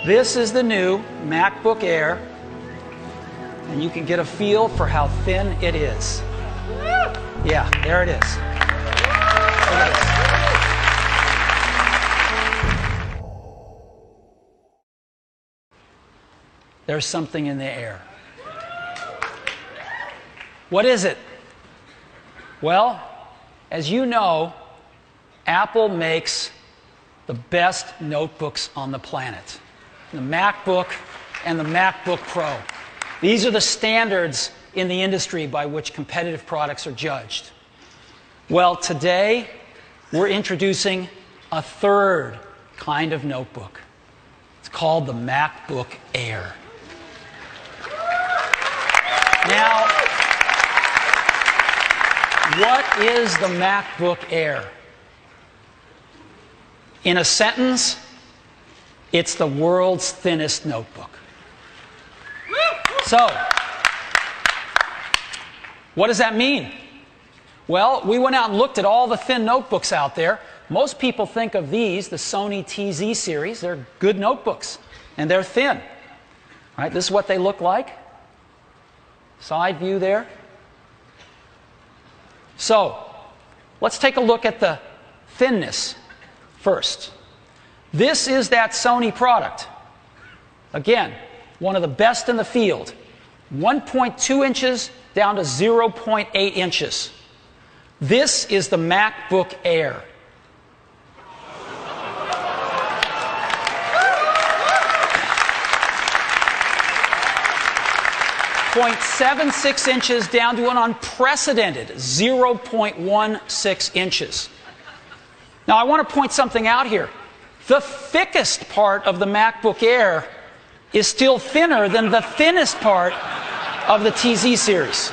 This is the new MacBook Air, and you can get a feel for how thin it is. Yeah, there it is. Look at this. There's something in the air. What is it? Well, as you know, Apple makes the best notebooks on the planet. The MacBook and the MacBook Pro. These are the standards in the industry by which competitive products are judged. Well, today we're introducing a third kind of notebook. It's called the MacBook Air. Now, what is the MacBook Air? In a sentence, it's the world's thinnest notebook. So, what does that mean? Well, we went out and looked at all the thin notebooks out there. Most people think of these, the Sony TZ series. They're good notebooks, and they're thin. Right? This is what they look like. Side view there. So, let's take a look at the thinness first. This is that Sony product. Again, one of the best in the field. 1.2 inches down to 0.8 inches. This is the MacBook Air. .76 inches down to an unprecedented 0.16 inches. Now, I want to point something out here. The thickest part of the MacBook Air is still thinner than the thinnest part of the TZ series.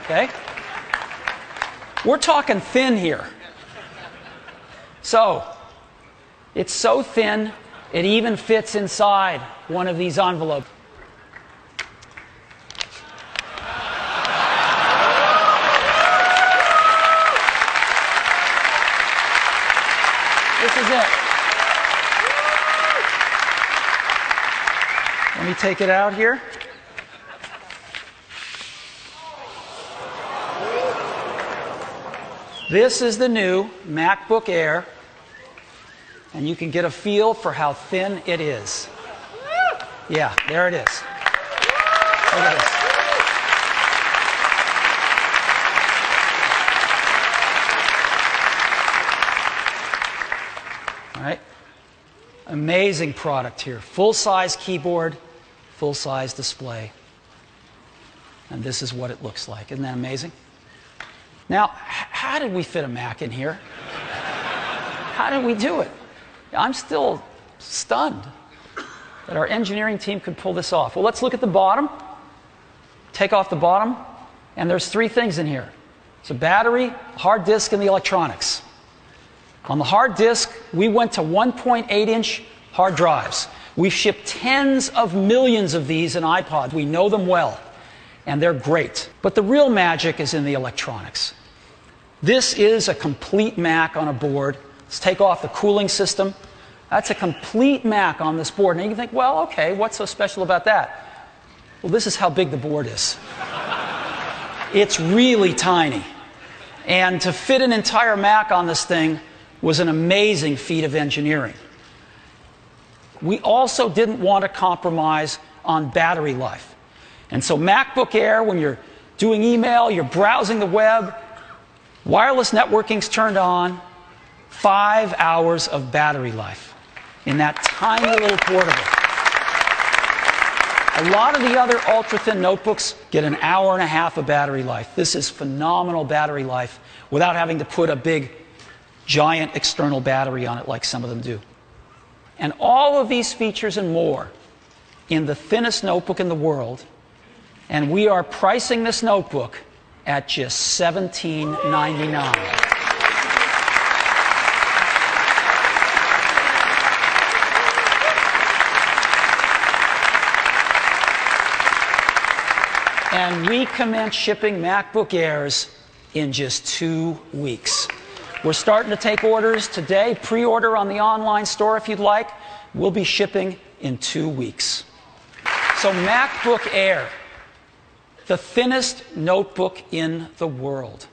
Okay? We're talking thin here. So, it's so thin, it even fits inside one of these envelopes. This is it. Let me take it out here. This is the new MacBook Air, and you can get a feel for how thin it is. Yeah, there it is. Look at this. All right. Amazing product here. Full-size keyboard, full-size display. And this is what it looks like. Isn't that amazing? Now, how did we fit a Mac in here? How did we do it? I'm still stunned that our engineering team could pull this off. Well, let's look at the bottom. Take off the bottom, and there's three things in here. It's a battery, hard disk, and the electronics. On the hard disk, we went to 1.8-inch hard drives. We've shipped tens of millions of these in iPods. We know them well, and they're great. But the real magic is in the electronics. This is a complete Mac on a board. Let's take off the cooling system. That's a complete Mac on this board. And you can think, well, okay, what's so special about that? Well, this is how big the board is. It's really tiny. And to fit an entire Mac on this thing was an amazing feat of engineering. We also didn't want to compromise on battery life. And so MacBook Air, when you're doing email, you're browsing the web, wireless networking's turned on, 5 hours of battery life in that tiny little portable. A lot of the other ultra-thin notebooks get an hour and a half of battery life. This is phenomenal battery life without having to put a big giant external battery on it like some of them do. And all of these features and more in the thinnest notebook in the world, and we are pricing this notebook at just $17.99. And we commence shipping MacBook Airs in just 2 weeks. We're starting to take orders today. Pre-order on the online store if you'd like. We'll be shipping in 2 weeks. So MacBook Air, the thinnest notebook in the world.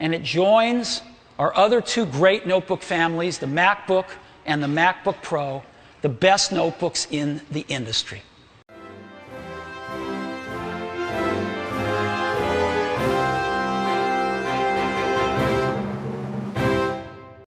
And it joins our other 2 great notebook families, the MacBook and the MacBook Pro, the best notebooks in the industry.